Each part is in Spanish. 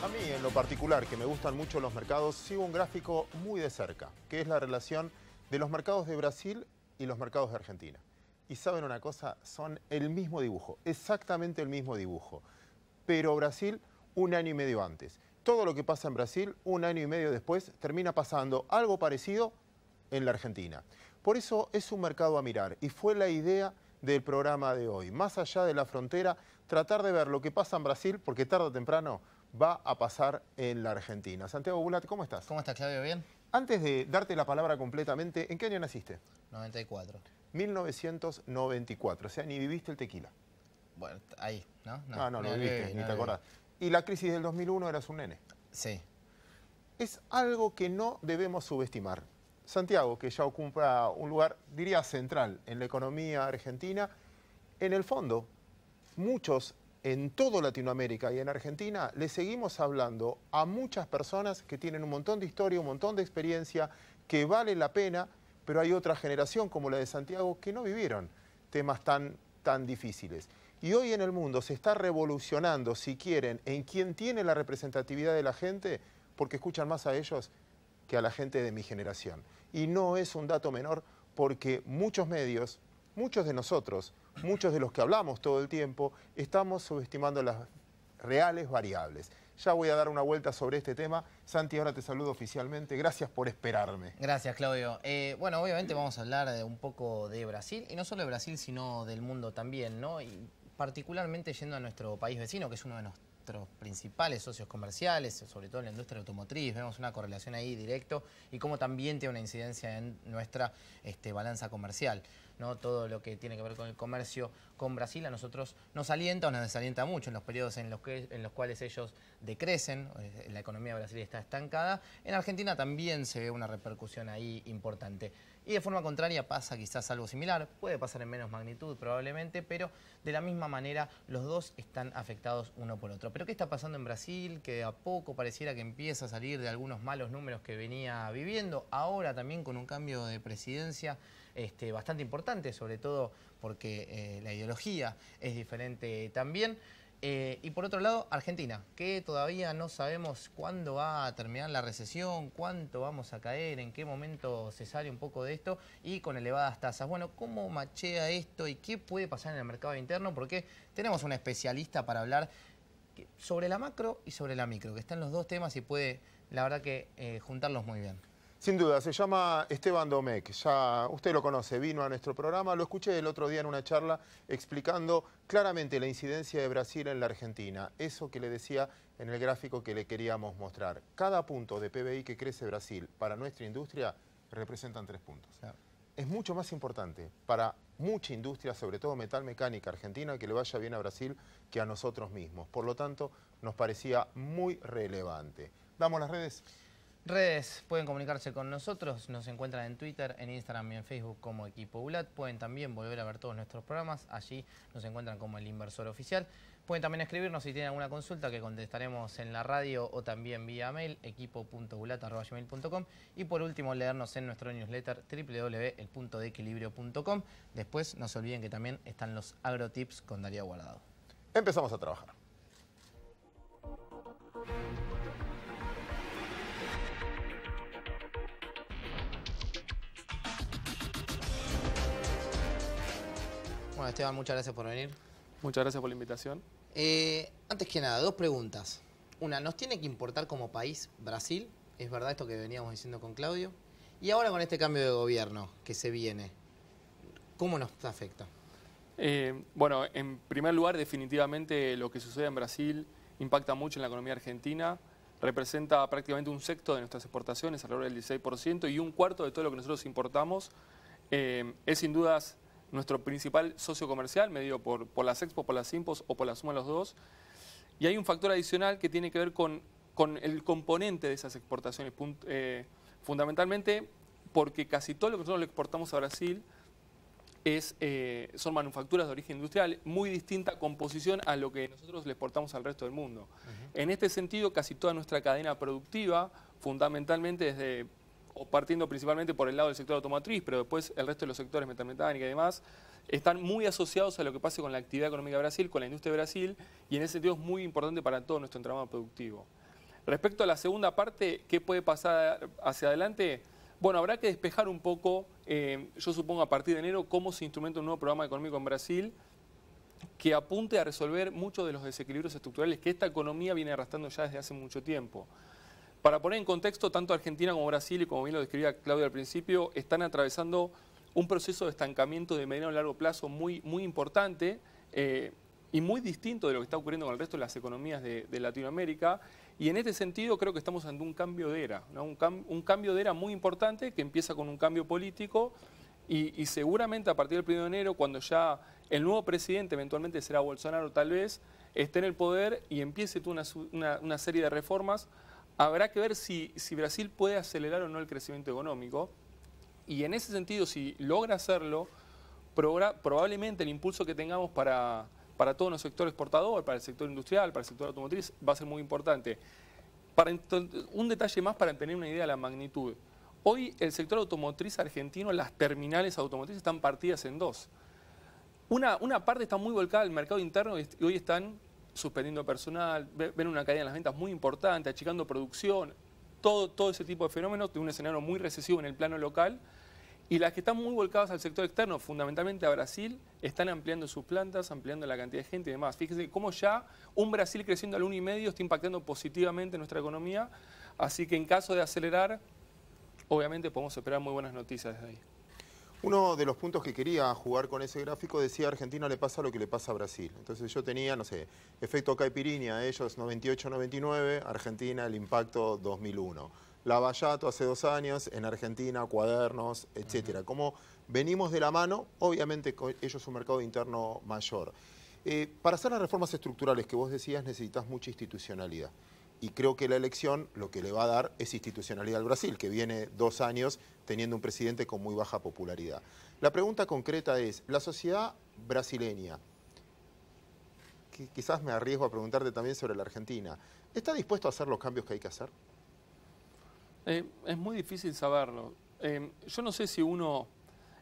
A mí, en lo particular, que me gustan mucho los mercados, sigo un gráfico muy de cerca, que es la relación de los mercados de Brasil y los mercados de Argentina. Y saben una cosa, son el mismo dibujo, exactamente el mismo dibujo. Pero Brasil, un año y medio antes. Todo lo que pasa en Brasil, un año y medio después, termina pasando algo parecido en la Argentina. Por eso es un mercado a mirar y fue la idea del programa de hoy. Más allá de la frontera, tratar de ver lo que pasa en Brasil, porque tarde o temprano va a pasar en la Argentina. Santiago Bulat, ¿cómo estás? ¿Cómo estás, Claudio? ¿Bien? Antes de darte la palabra completamente, ¿en qué año naciste? 94. 1994, o sea, ni viviste el tequila. Bueno, ahí, ¿no? No lo viviste, ni no te acordás. Y la crisis del 2001 eras un nene. Sí. Es algo que no debemos subestimar. Santiago, que ya ocupa un lugar, diría, central en la economía argentina, en el fondo, muchos en toda Latinoamérica y en Argentina le seguimos hablando a muchas personas que tienen un montón de historia, un montón de experiencia, que vale la pena, pero hay otra generación como la de Santiago que no vivieron temas tan difíciles. Y hoy en el mundo se está revolucionando, si quieren, en quién tiene la representatividad de la gente, porque escuchan más a ellos que a la gente de mi generación. Y no es un dato menor porque muchos medios, muchos de nosotros, muchos de los que hablamos todo el tiempo, estamos subestimando las reales variables. Ya voy a dar una vuelta sobre este tema. Santi, ahora te saludo oficialmente. Gracias por esperarme. Gracias, Claudio. Bueno, obviamente vamos a hablar de un poco de Brasil, y no solo de Brasil, sino del mundo también, ¿no? Y particularmente yendo a nuestro país vecino, que es uno de nuestros principales socios comerciales, sobre todo en la industria automotriz. Vemos una correlación ahí directo y cómo también tiene una incidencia en nuestra balanza comercial, ¿no? Todo lo que tiene que ver con el comercio con Brasil a nosotros nos alienta o nos desalienta mucho en los periodos en los cuales ellos decrecen, la economía de Brasil está estancada. En Argentina también se ve una repercusión ahí importante. Y de forma contraria pasa quizás algo similar, puede pasar en menos magnitud probablemente, pero de la misma manera los dos están afectados uno por otro. ¿Pero qué está pasando en Brasil? Que a poco pareciera que empieza a salir de algunos malos números que venía viviendo, ahora también con un cambio de presidencia bastante importante, sobre todo porque la ideología es diferente también. Y por otro lado, Argentina, que todavía no sabemos cuándo va a terminar la recesión, cuánto vamos a caer, en qué momento se sale un poco de esto y con elevadas tasas. Bueno, ¿cómo machea esto y qué puede pasar en el mercado interno? Porque tenemos una especialista para hablar sobre la macro y sobre la micro, que están los dos temas y puede, la verdad, que juntarlos muy bien. Sin duda, se llama Esteban Domecq, ya usted lo conoce, vino a nuestro programa, lo escuché el otro día en una charla explicando claramente la incidencia de Brasil en la Argentina, eso que le decía en el gráfico que le queríamos mostrar. Cada punto de PBI que crece Brasil para nuestra industria representan 3 puntos. Claro. Es mucho más importante para mucha industria, sobre todo metal mecánica argentina, que le vaya bien a Brasil que a nosotros mismos. Por lo tanto, nos parecía muy relevante. ¿Damos las redes? Redes, pueden comunicarse con nosotros, nos encuentran en Twitter, en Instagram y en Facebook como Equipo Bulat. Pueden también volver a ver todos nuestros programas, allí nos encuentran como El Inversor Oficial. Pueden también escribirnos si tienen alguna consulta que contestaremos en la radio o también vía mail, equipo.bulat@gmail.com. Y por último, leernos en nuestro newsletter www.elpuntodeequilibrio.com. Después, no se olviden que también están los agrotips con Darío Guardado. Empezamos a trabajar. Bueno, Esteban, muchas gracias por venir. Muchas gracias por la invitación. Antes que nada, 2 preguntas. Una, ¿nos tiene que importar como país Brasil? ¿Es verdad esto que veníamos diciendo con Claudio? Y ahora con este cambio de gobierno que se viene, ¿cómo nos afecta? Bueno, en primer lugar, definitivamente lo que sucede en Brasil impacta mucho en la economía argentina. Representa prácticamente 1/6 de nuestras exportaciones, alrededor del 16%, y 1/4 de todo lo que nosotros importamos. Es sin dudas nuestro principal socio comercial, medido por las Expo, por las Impos o por la suma de los dos. Y hay un factor adicional que tiene que ver con el componente de esas exportaciones, fundamentalmente porque casi todo lo que nosotros le exportamos a Brasil son manufacturas de origen industrial, muy distinta composición a lo que nosotros le exportamos al resto del mundo. En este sentido, casi toda nuestra cadena productiva, fundamentalmente o partiendo principalmente por el lado del sector automotriz, pero después el resto de los sectores metalmecánica y demás, están muy asociados a lo que pase con la actividad económica de Brasil, con la industria de Brasil, y en ese sentido es muy importante para todo nuestro entramado productivo. Respecto a la segunda parte, ¿qué puede pasar hacia adelante? Bueno, habrá que despejar un poco, yo supongo a partir de enero, cómo se instrumenta un nuevo programa económico en Brasil que apunte a resolver muchos de los desequilibrios estructurales que esta economía viene arrastrando ya desde hace mucho tiempo. Para poner en contexto, tanto Argentina como Brasil, y como bien lo describía Claudia al principio, están atravesando un proceso de estancamiento de mediano y largo plazo muy importante y muy distinto de lo que está ocurriendo con el resto de las economías de Latinoamérica. Y en este sentido creo que estamos ante un cambio de era, ¿no? Un cambio de era muy importante que empieza con un cambio político y seguramente a partir del 1 de enero, cuando ya el nuevo presidente, eventualmente será Bolsonaro tal vez, esté en el poder y empiece toda una serie de reformas, habrá que ver si Brasil puede acelerar o no el crecimiento económico. Y en ese sentido, si logra hacerlo, probablemente el impulso que tengamos para todo nuestro sector exportador, para el sector industrial, para el sector automotriz, va a ser muy importante. Un detalle más para tener una idea de la magnitud. Hoy el sector automotriz argentino, las terminales automotrices están partidas en dos. Una parte está muy volcada al mercado interno y hoy están suspendiendo personal, ven una caída en las ventas muy importante, achicando producción, todo ese tipo de fenómenos de un escenario muy recesivo en el plano local. Y las que están muy volcadas al sector externo, fundamentalmente a Brasil, están ampliando sus plantas, ampliando la cantidad de gente y demás. Fíjense cómo ya un Brasil creciendo al 1,5 está impactando positivamente nuestra economía. Así que en caso de acelerar, obviamente podemos esperar muy buenas noticias desde ahí. Uno de los puntos que quería jugar con ese gráfico decía a Argentina le pasa lo que le pasa a Brasil. Entonces yo tenía, no sé, efecto caipirinha, ellos 98-99, Argentina el impacto 2001. Lavallato hace 2 años, en Argentina, cuadernos, etcétera. Como venimos de la mano, obviamente ellos un mercado interno mayor. Para hacer las reformas estructurales que vos decías necesitas mucha institucionalidad. Y creo que la elección lo que le va a dar es institucionalidad al Brasil, que viene 2 años teniendo un presidente con muy baja popularidad. La pregunta concreta es, la sociedad brasileña, que quizás me arriesgo a preguntarte también sobre la Argentina, ¿está dispuesto a hacer los cambios que hay que hacer? Es muy difícil saberlo. Yo no sé si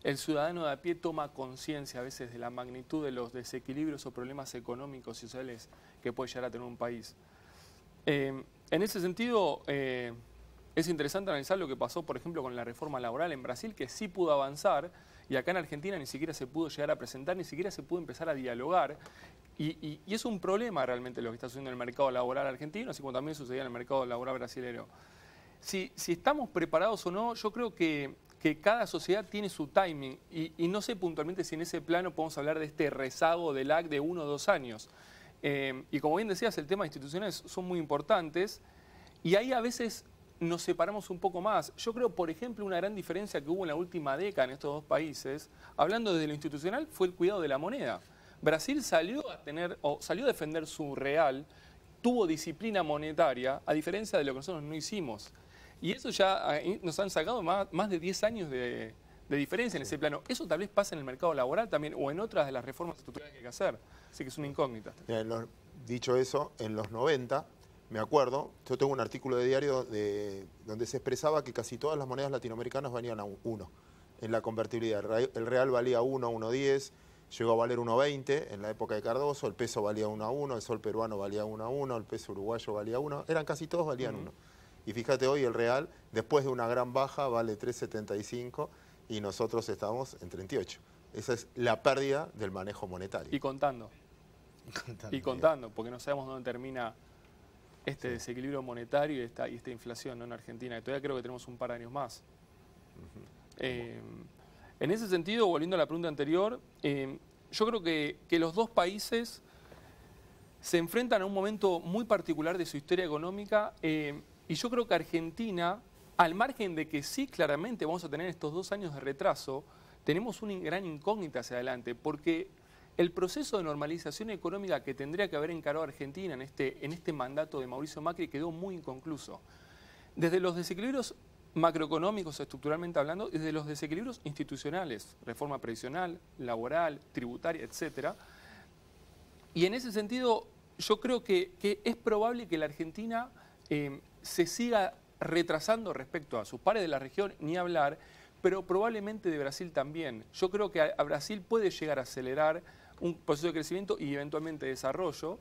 el ciudadano de a pie, toma conciencia a veces de la magnitud de los desequilibrios o problemas económicos y sociales que puede llegar a tener un país. En ese sentido, es interesante analizar lo que pasó, por ejemplo, con la reforma laboral en Brasil, que sí pudo avanzar, y acá en Argentina ni siquiera se pudo llegar a presentar, ni siquiera se pudo empezar a dialogar. Y es un problema realmente lo que está sucediendo en el mercado laboral argentino, así como también sucedía en el mercado laboral brasilero. Si estamos preparados o no, yo creo que cada sociedad tiene su timing y no sé puntualmente si en ese plano podemos hablar de este rezago del lag de 1 o 2 años. Y como bien decías, el tema de instituciones son muy importantes y ahí a veces nos separamos un poco más. Yo creo, por ejemplo, una gran diferencia que hubo en la última década en estos 2 países, hablando desde lo institucional, fue el cuidado de la moneda. Brasil salió a defender su real, tuvo disciplina monetaria, a diferencia de lo que nosotros no hicimos. Y eso ya nos han sacado más de 10 años de diferencia en ese plano. Eso tal vez pasa en el mercado laboral también o en otras de las reformas estructurales que hay que hacer. Así que es una incógnita. Dicho eso, en los 90, me acuerdo, yo tengo un artículo de diario donde se expresaba que casi todas las monedas latinoamericanas valían a 1 en la convertibilidad. El real valía 1, 1.10, llegó a valer 1.20 en la época de Cardoso, el peso valía 1 a 1, el sol peruano valía 1 a 1, el peso uruguayo valía 1, eran casi todos valían 1. Y fíjate, hoy el real, después de una gran baja, vale 3.75 y nosotros estamos en 38. Esa es la pérdida del manejo monetario. Y contando. Y contando, porque no sabemos dónde termina este desequilibrio monetario y esta inflación, ¿no? En Argentina, que todavía creo que tenemos un par de años más. En ese sentido, volviendo a la pregunta anterior, yo creo que los 2 países se enfrentan a un momento muy particular de su historia económica. Y yo creo que Argentina, al margen de que sí, claramente vamos a tener estos 2 años de retraso, tenemos una gran incógnita hacia adelante, porque el proceso de normalización económica que tendría que haber encarado Argentina en este mandato de Mauricio Macri quedó muy inconcluso. Desde los desequilibrios macroeconómicos, estructuralmente hablando, desde los desequilibrios institucionales, reforma previsional, laboral, tributaria, etcétera. Y en ese sentido, yo creo que es probable que la Argentina se siga retrasando respecto a sus pares de la región, ni hablar, pero probablemente de Brasil también. Yo creo que a Brasil puede llegar a acelerar un proceso de crecimiento y eventualmente desarrollo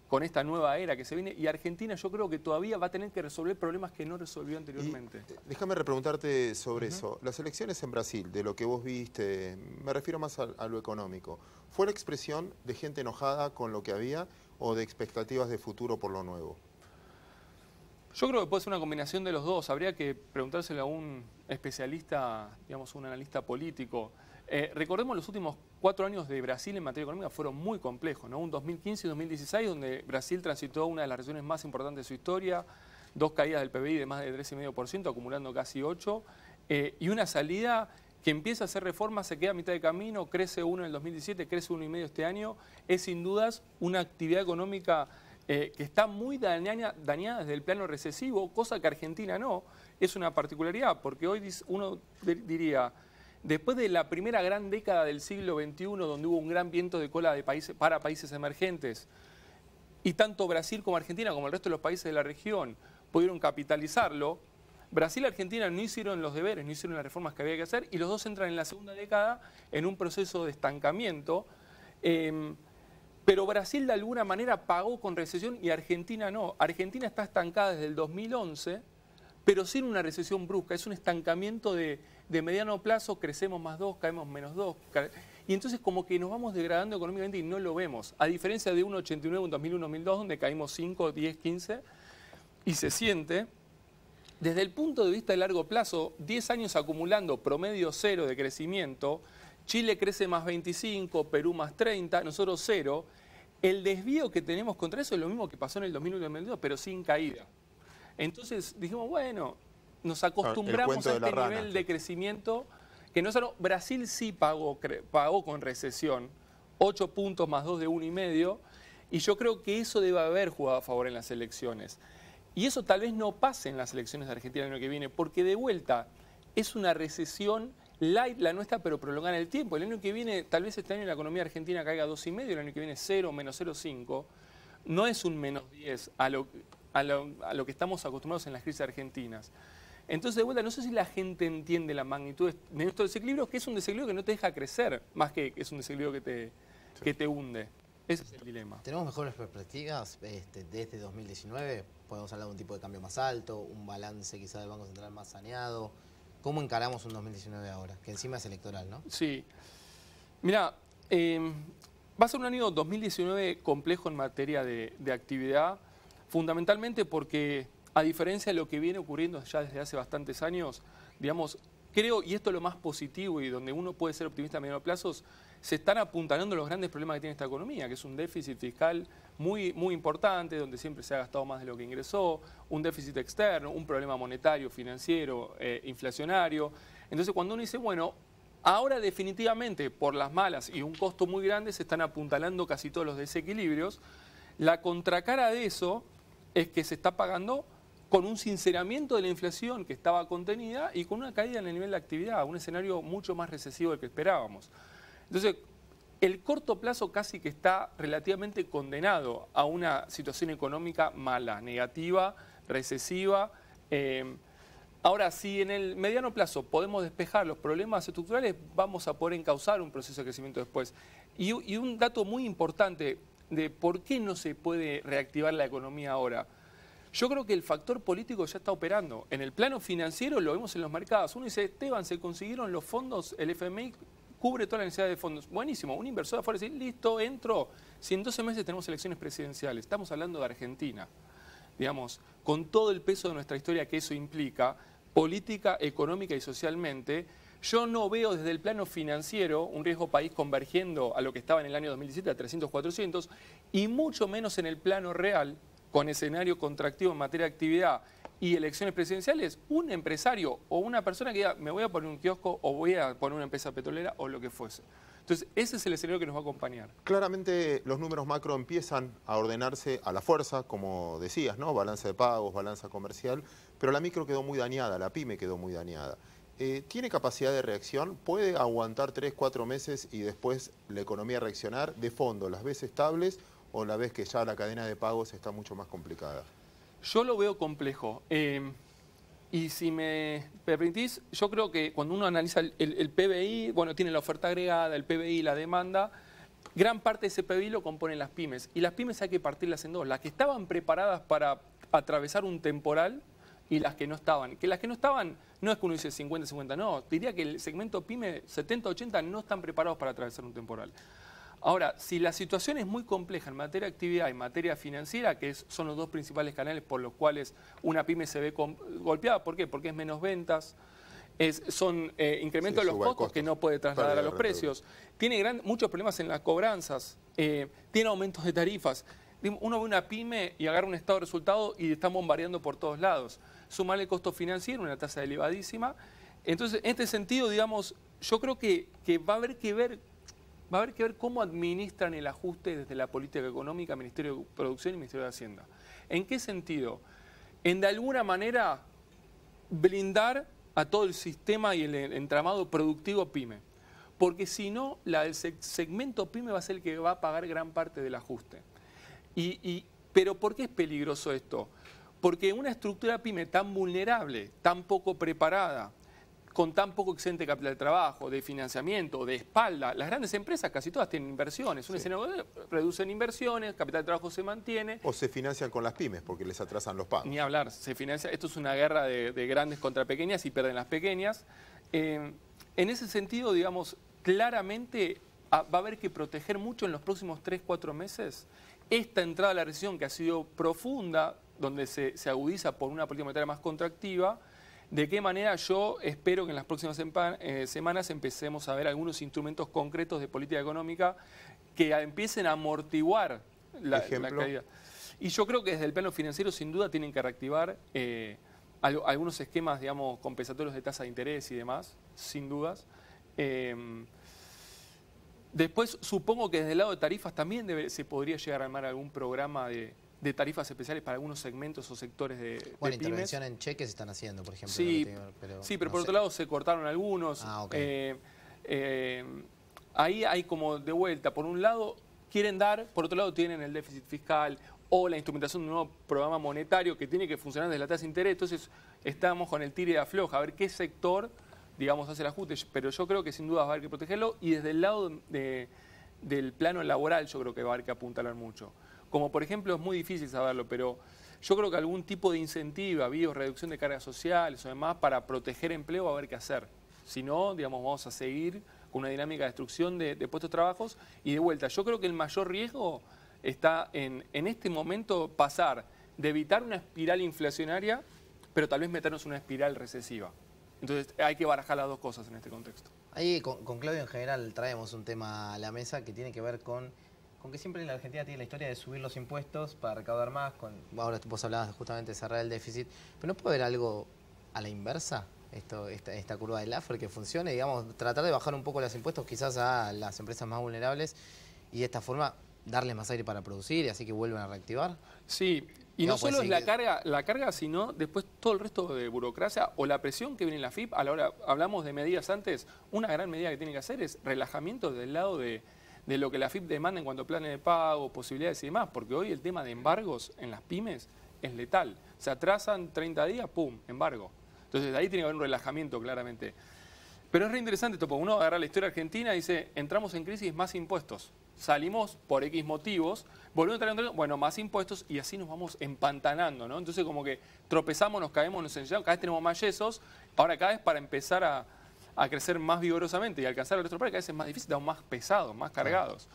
con esta nueva era que se viene. Y Argentina yo creo que todavía va a tener que resolver problemas que no resolvió anteriormente. Déjame repreguntarte sobre eso. Las elecciones en Brasil, de lo que vos viste, me refiero más a lo económico, ¿fue la expresión de gente enojada con lo que había o de expectativas de futuro por lo nuevo? Yo creo que puede ser una combinación de los dos. Habría que preguntárselo a un especialista, digamos, un analista político. Recordemos los últimos 4 años de Brasil en materia económica fueron muy complejos, ¿no? Un 2015 y 2016 donde Brasil transitó una de las recesiones más importantes de su historia, 2 caídas del PBI de más de 3,5%, acumulando casi 8%, y una salida que empieza a hacer reformas, se queda a mitad de camino, crece 1 en el 2017, crece 1,5 este año. Es sin dudas una actividad económica que está muy dañada desde el plano recesivo, cosa que Argentina no. Es una particularidad, porque hoy uno diría, después de la primera gran década del siglo XXI, donde hubo un gran viento de cola para países emergentes, y tanto Brasil como Argentina, como el resto de los países de la región, pudieron capitalizarlo, Brasil y Argentina no hicieron los deberes, no hicieron las reformas que había que hacer, y los dos entran en la segunda década en un proceso de estancamiento. Pero Brasil de alguna manera pagó con recesión y Argentina no. Argentina está estancada desde el 2011, pero sin una recesión brusca. Es un estancamiento de mediano plazo, crecemos más 2, caemos menos 2. Y entonces como que nos vamos degradando económicamente y no lo vemos. A diferencia de 1,89 en 2001-2002, donde caímos 5, 10, 15, y se siente. Desde el punto de vista de largo plazo, 10 años acumulando promedio 0 de crecimiento, Chile crece más 25, Perú más 30, nosotros 0. El desvío que tenemos contra eso es lo mismo que pasó en el 2001 y 2002, pero sin caída. Entonces dijimos, bueno, nos acostumbramos a este nivel de crecimiento que no solo Brasil sí pagó con recesión, 8 puntos más 2 de 1,5, y yo creo que eso debe haber jugado a favor en las elecciones. Y eso tal vez no pase en las elecciones de Argentina el año que viene, porque de vuelta es una recesión light la nuestra, pero prolongada en el tiempo. El año que viene, tal vez este año la economía argentina caiga 2,5, el año que viene 0, menos 0,5. No es un menos 10 a lo que estamos acostumbrados en las crisis argentinas. Entonces, de vuelta, no sé si la gente entiende la magnitud de nuestro desequilibrio, que es un desequilibrio que no te deja crecer, más que es un desequilibrio que te hunde. Ese es el dilema. ¿Tenemos mejores perspectivas desde 2019? ¿Podemos hablar de un tipo de cambio más alto, un balance quizá del Banco Central más saneado? ¿Cómo encaramos un 2019 ahora? Que encima es electoral, ¿no? Sí. Mirá, va a ser un año 2019 complejo en materia de actividad, fundamentalmente porque, a diferencia de lo que viene ocurriendo ya desde hace bastantes años, digamos, creo, y esto es lo más positivo y donde uno puede ser optimista a mediano plazo, se están apuntalando los grandes problemas que tiene esta economía, que es un déficit fiscal muy, muy importante, donde siempre se ha gastado más de lo que ingresó, un déficit externo, un problema monetario, financiero, inflacionario. Entonces, cuando uno dice, bueno, ahora definitivamente por las malas y un costo muy grande se están apuntalando casi todos los desequilibrios, la contracara de eso es que se está pagando con un sinceramiento de la inflación que estaba contenida y con una caída en el nivel de actividad, un escenario mucho más recesivo del que esperábamos. Entonces, el corto plazo casi que está relativamente condenado a una situación económica mala, negativa, recesiva. Ahora, si en el mediano plazo podemos despejar los problemas estructurales, vamos a poder encauzar un proceso de crecimiento después. Y un dato muy importante de por qué no se puede reactivar la economía ahora. Yo creo que el factor político ya está operando. En el plano financiero lo vemos en los mercados. Uno dice, Esteban, se consiguieron los fondos, el FMI cubre toda la necesidad de fondos. Buenísimo, un inversor afuera dice, listo, entro. Si en 12 meses tenemos elecciones presidenciales, estamos hablando de Argentina, digamos, con todo el peso de nuestra historia que eso implica, política, económica y socialmente, yo no veo desde el plano financiero un riesgo país convergiendo a lo que estaba en el año 2017, a 300, 400, y mucho menos en el plano real, con escenario contractivo en materia de actividad y elecciones presidenciales, un empresario o una persona que diga, me voy a poner un kiosco o voy a poner una empresa petrolera o lo que fuese. Entonces, ese es el escenario que nos va a acompañar. Claramente los números macro empiezan a ordenarse a la fuerza, como decías, ¿no? Balanza de pagos, balanza comercial, pero la micro quedó muy dañada, la pyme quedó muy dañada. ¿Tiene capacidad de reacción? ¿Puede aguantar 3, 4 meses y después la economía reaccionar? De fondo, ¿las ves estables o la ves que ya la cadena de pagos está mucho más complicada? Yo lo veo complejo. Y si me permitís, yo creo que cuando uno analiza el PBI, bueno, tiene la oferta agregada, el PBI, la demanda, gran parte de ese PBI lo componen las pymes. Y las pymes hay que partirlas en dos. Las que estaban preparadas para atravesar un temporal y las que no estaban. Que las que no estaban, no es que uno dice 50-50, no. Diría que el segmento pyme 70-80 no están preparados para atravesar un temporal. Ahora, si la situación es muy compleja en materia de actividad y en materia financiera, que son los dos principales canales por los cuales una pyme se ve golpeada, ¿por qué? Porque es menos ventas, son incrementos de los costos que no puede trasladar a los precios, tiene muchos problemas en las cobranzas, tiene aumentos de tarifas. Uno ve una pyme y agarra un estado de resultado y están bombardeando por todos lados. Sumarle el costo financiero, una tasa elevadísima. Entonces, en este sentido, digamos, yo creo que va a haber que ver cómo administran el ajuste desde la política económica, Ministerio de Producción y Ministerio de Hacienda. ¿En qué sentido? En de alguna manera blindar a todo el sistema y el entramado productivo PYME. Porque si no, el segmento PYME va a ser el que va a pagar gran parte del ajuste. Pero ¿por qué es peligroso esto? Porque una estructura PYME tan vulnerable, tan poco preparada, con tan poco excedente de capital de trabajo, de financiamiento, de espalda. Las grandes empresas casi todas tienen inversiones. Un escenario reducen inversiones, capital de trabajo se mantiene. O se financian con las pymes porque les atrasan los pagos. Ni hablar, se financia. Esto es una guerra de grandes contra pequeñas y pierden las pequeñas. En ese sentido, digamos, claramente va a haber que proteger mucho en los próximos 3, 4 meses esta entrada a la recesión que ha sido profunda, donde se agudiza por una política monetaria más contractiva. ¿De qué manera yo espero que en las próximas semanas empecemos a ver algunos instrumentos concretos de política económica que empiecen a amortiguar la caída? Y yo creo que desde el plano financiero sin duda tienen que reactivar algunos esquemas, digamos, compensatorios de tasa de interés y demás, sin dudas. Después supongo que desde el lado de tarifas también se podría llegar a armar algún programa de tarifas especiales para algunos segmentos o sectores de Bueno, pymes. intervención en cheques están haciendo, por ejemplo. Sí, pero por otro lado se cortaron algunos. Ahí hay como de vuelta. Por un lado quieren dar, por otro lado tienen el déficit fiscal o la instrumentación de un nuevo programa monetario que tiene que funcionar desde la tasa de interés. Entonces estamos con el tire de afloja, a ver qué sector, digamos, hace el ajuste. Pero yo creo que sin duda va a haber que protegerlo y desde el lado del plano laboral yo creo que va a haber que apuntalar mucho. Como por ejemplo, es muy difícil saberlo, pero yo creo que algún tipo de incentiva, reducción de cargas sociales o demás, para proteger empleo va a haber que hacer. Si no, digamos, vamos a seguir con una dinámica de destrucción de puestos de trabajo. Y de vuelta, yo creo que el mayor riesgo está en este momento pasar de evitar una espiral inflacionaria, pero tal vez meternos en una espiral recesiva. Entonces hay que barajar las dos cosas en este contexto. Ahí con Claudio en general traemos un tema a la mesa que tiene que ver con que siempre la Argentina tiene la historia de subir los impuestos para recaudar más. Ahora vos hablabas justamente de cerrar el déficit, pero ¿no puede haber algo a la inversa? Esta curva del Laffer que funcione, digamos, tratar de bajar un poco los impuestos quizás a las empresas más vulnerables y de esta forma darle más aire para producir y así que vuelvan a reactivar. Sí, y no solo es la carga, sino después todo el resto de burocracia o la presión que viene en la FIP. A la hora, hablamos de medidas antes, una gran medida que tiene que hacer es relajamiento del lado de lo que la FIP demanda en cuanto a planes de pago, posibilidades y demás, porque hoy el tema de embargos en las pymes es letal. Se atrasan 30 días, ¡pum!, embargo. Entonces ahí tiene que haber un relajamiento claramente. Pero es re interesante esto, porque uno agarra la historia argentina y dice, entramos en crisis, más impuestos. Salimos por X motivos, volvemos a entrar en bueno, más impuestos y así nos vamos empantanando, ¿no? Entonces como que tropezamos, nos caemos, nos enllamos, cada vez tenemos más yesos, ahora cada vez para empezar a crecer más vigorosamente y alcanzar el resto del país, cada vez es más difícil, estamos más pesados, más cargados.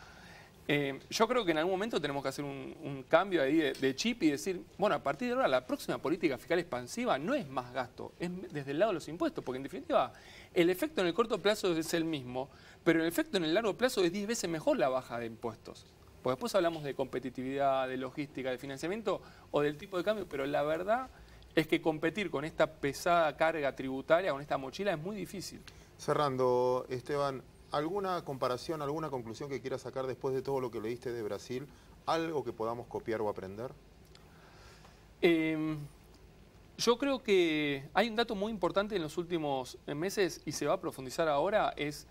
Yo creo que en algún momento tenemos que hacer un cambio ahí de chip y decir, bueno, a partir de ahora la próxima política fiscal expansiva no es más gasto, es desde el lado de los impuestos, porque en definitiva el efecto en el corto plazo es el mismo, pero el efecto en el largo plazo es 10 veces mejor la baja de impuestos. Porque después hablamos de competitividad, de logística, de financiamiento o del tipo de cambio, pero la verdad es que competir con esta pesada carga tributaria, con esta mochila, es muy difícil. Cerrando, Esteban, ¿Alguna comparación, alguna conclusión que quieras sacar después de todo lo que leíste de Brasil? ¿Algo que podamos copiar o aprender? Yo creo que hay un dato muy importante en los últimos meses y se va a profundizar ahora, es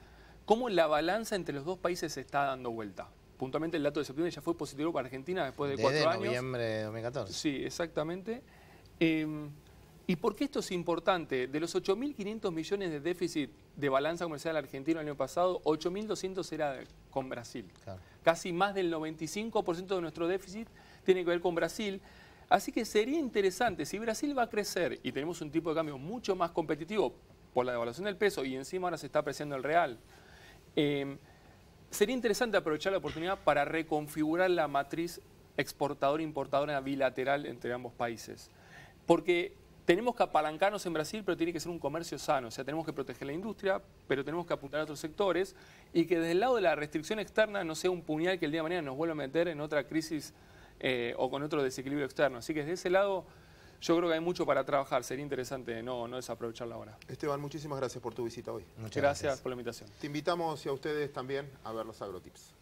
cómo la balanza entre los dos países se está dando vuelta. Puntualmente el dato de septiembre ya fue positivo para Argentina después de 4 años. Desde noviembre de 2014. Sí, exactamente. ¿Y por qué esto es importante? De los 8.500 millones de déficit de balanza comercial argentino el año pasado, 8.200 era con Brasil. Claro. Casi más del 95% de nuestro déficit tiene que ver con Brasil. Así que sería interesante, si Brasil va a crecer y tenemos un tipo de cambio mucho más competitivo por la devaluación del peso y encima ahora se está apreciando el real, sería interesante aprovechar la oportunidad para reconfigurar la matriz exportadora-importadora bilateral entre ambos países. Porque tenemos que apalancarnos en Brasil, pero tiene que ser un comercio sano. O sea, tenemos que proteger la industria, pero tenemos que apuntar a otros sectores y que desde el lado de la restricción externa no sea un puñal que el día de mañana nos vuelva a meter en otra crisis o con otro desequilibrio externo. Así que desde ese lado yo creo que hay mucho para trabajar. Sería interesante no desaprovecharla ahora. Esteban, muchísimas gracias por tu visita hoy. Muchas Gracias por la invitación. Te invitamos y a ustedes también a ver los agrotips.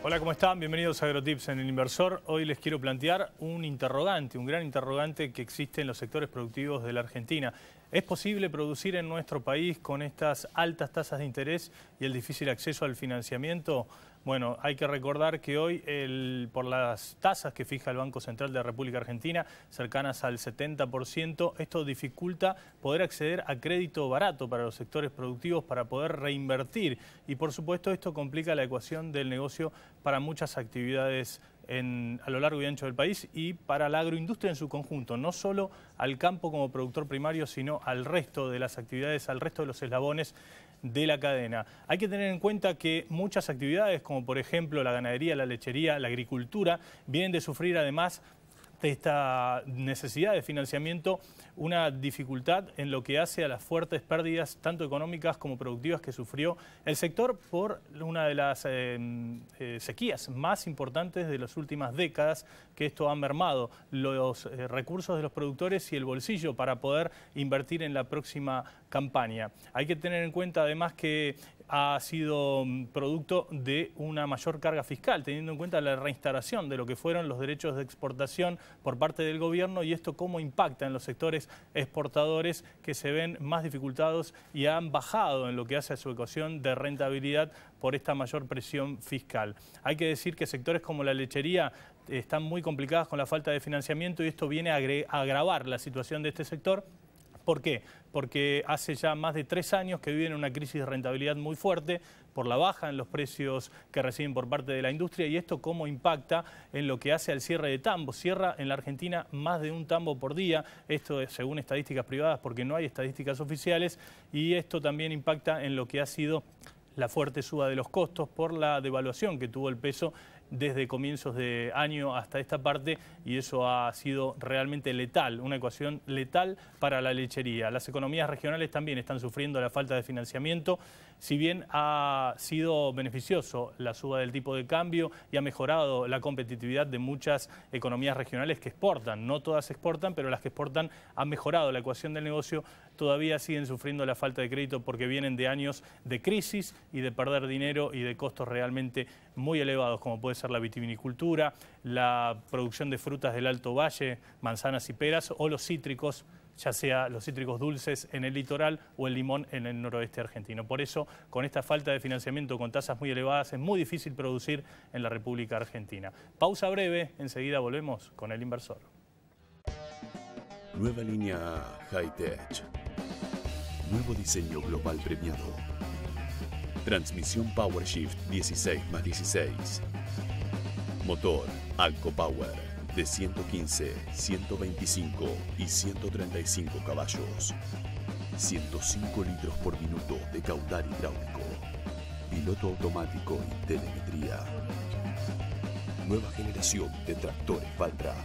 Hola, ¿cómo están? Bienvenidos a AgroTips en El Inversor. Hoy les quiero plantear un interrogante, un gran interrogante que existe en los sectores productivos de la Argentina. ¿Es posible producir en nuestro país con estas altas tasas de interés y el difícil acceso al financiamiento? Bueno, hay que recordar que hoy, por las tasas que fija el Banco Central de la República Argentina, cercanas al 70%, esto dificulta poder acceder a crédito barato para los sectores productivos para poder reinvertir. Y por supuesto esto complica la ecuación del negocio para muchas actividades a lo largo y ancho del país y para la agroindustria en su conjunto, no solo al campo como productor primario, sino al resto de las actividades, al resto de los eslabones de la cadena. Hay que tener en cuenta que muchas actividades, como por ejemplo la ganadería, la lechería, la agricultura, vienen de sufrir además de esta necesidad de financiamiento una dificultad en lo que hace a las fuertes pérdidas tanto económicas como productivas que sufrió el sector por una de las sequías más importantes de las últimas décadas, que esto ha mermado los recursos de los productores y el bolsillo para poder invertir en la próxima campaña. Hay que tener en cuenta además que ha sido producto de una mayor carga fiscal, teniendo en cuenta la reinstauración de lo que fueron los derechos de exportación por parte del gobierno y esto cómo impacta en los sectores exportadores que se ven más dificultados y han bajado en lo que hace a su ecuación de rentabilidad por esta mayor presión fiscal. Hay que decir que sectores como la lechería están muy complicadas con la falta de financiamiento y esto viene a agravar la situación de este sector. ¿Por qué? Porque hace ya más de 3 años que viven una crisis de rentabilidad muy fuerte por la baja en los precios que reciben por parte de la industria y esto cómo impacta en lo que hace al cierre de tambos. Cierra en la Argentina más de un tambo por día, esto es según estadísticas privadas porque no hay estadísticas oficiales y esto también impacta en lo que ha sido la fuerte suba de los costos por la devaluación que tuvo el peso desde comienzos de año hasta esta parte y eso ha sido realmente letal, una ecuación letal para la lechería. Las economías regionales también están sufriendo la falta de financiamiento, si bien ha sido beneficioso la suba del tipo de cambio y ha mejorado la competitividad de muchas economías regionales que exportan. No todas exportan, pero las que exportan han mejorado la ecuación del negocio, todavía siguen sufriendo la falta de crédito porque vienen de años de crisis y de perder dinero y de costos realmente muy elevados, como puede ser la vitivinicultura, la producción de frutas del Alto Valle, manzanas y peras, o los cítricos, ya sea los cítricos dulces en el litoral o el limón en el noroeste argentino. Por eso, con esta falta de financiamiento, con tasas muy elevadas, es muy difícil producir en la República Argentina. Pausa breve, enseguida volvemos con El Inversor. Nueva línea High-Tech. Nuevo diseño global premiado. Transmisión PowerShift 16+16. Motor Alco Power de 115, 125 y 135 caballos. 105 litros por minuto de caudal hidráulico. Piloto automático y telemetría. Nueva generación de tractores Valtra.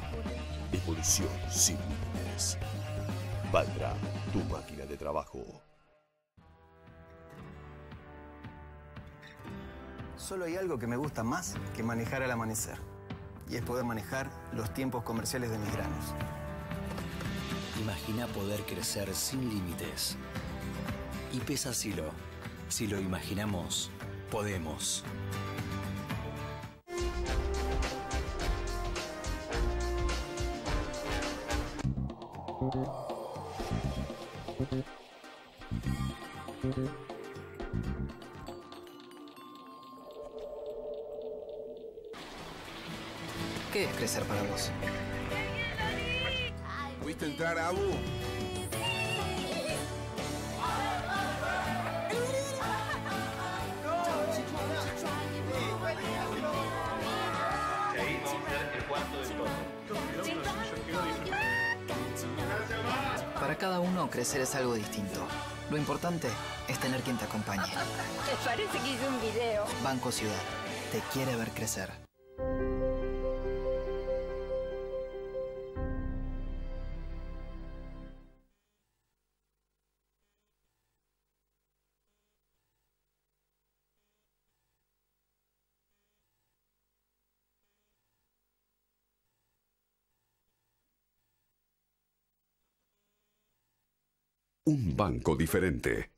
Evolución sin límites. Valtra, tu máquina de trabajo. Solo hay algo que me gusta más que manejar al amanecer. y es poder manejar los tiempos comerciales de mis granos. Imagina poder crecer sin límites. IPESA Silo. Si lo imaginamos, podemos. ¿Qué es crecer para vos? ¿Viste entrar a Abu? Para cada uno, crecer es algo distinto. Lo importante es tener quien te acompañe. Me parece que hice un video. Banco Ciudad. Te quiere ver crecer. Un banco diferente.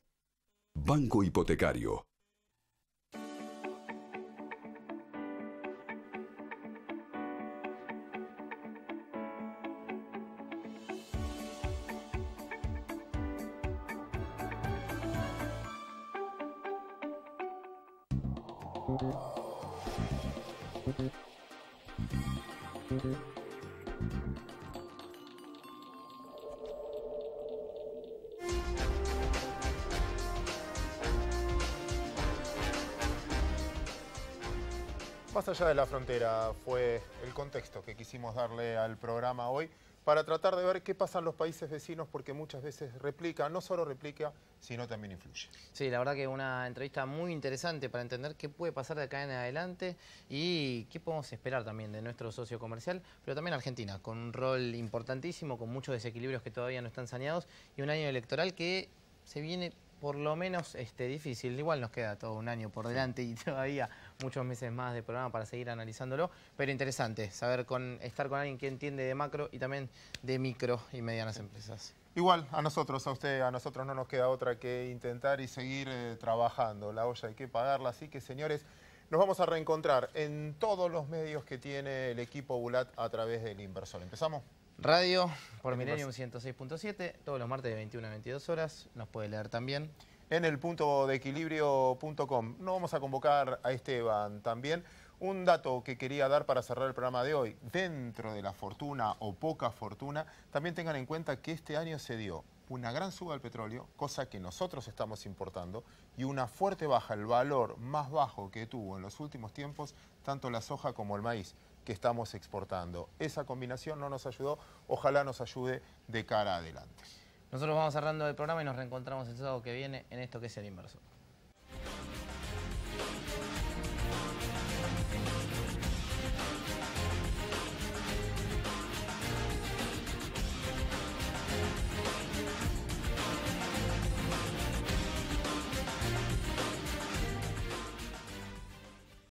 Banco Hipotecario. Más allá de la frontera fue el contexto que quisimos darle al programa hoy para tratar de ver qué pasa en los países vecinos, porque muchas veces replica, no solo replica, sino también influye. Sí, la verdad que una entrevista muy interesante para entender qué puede pasar de acá en adelante y qué podemos esperar también de nuestro socio comercial, pero también Argentina, con un rol importantísimo, con muchos desequilibrios que todavía no están saneados y un año electoral que se viene por lo menos difícil. Igual nos queda todo un año por delante y todavía muchos meses más de programa para seguir analizándolo, pero interesante saber estar con alguien que entiende de macro y también de micro y medianas empresas. Igual, a nosotros, a usted, a nosotros no nos queda otra que intentar y seguir trabajando. La olla hay que pagarla, así que señores, nos vamos a reencontrar en todos los medios que tiene el equipo Bulat a través del Inversor. ¿Empezamos? Radio por Millennium 106.7, todos los martes de 21 a 22 horas. Nos puede leer también en el puntodeequilibrio.com. No vamos a convocar a Esteban también. Un dato que quería dar para cerrar el programa de hoy. Dentro de la fortuna o poca fortuna, también tengan en cuenta que este año se dio una gran suba del petróleo, cosa que nosotros estamos importando, y una fuerte baja, el valor más bajo que tuvo en los últimos tiempos, tanto la soja como el maíz que estamos exportando. Esa combinación no nos ayudó, ojalá nos ayude de cara adelante. Nosotros vamos cerrando el programa y nos reencontramos el sábado que viene en esto que es El Inversor.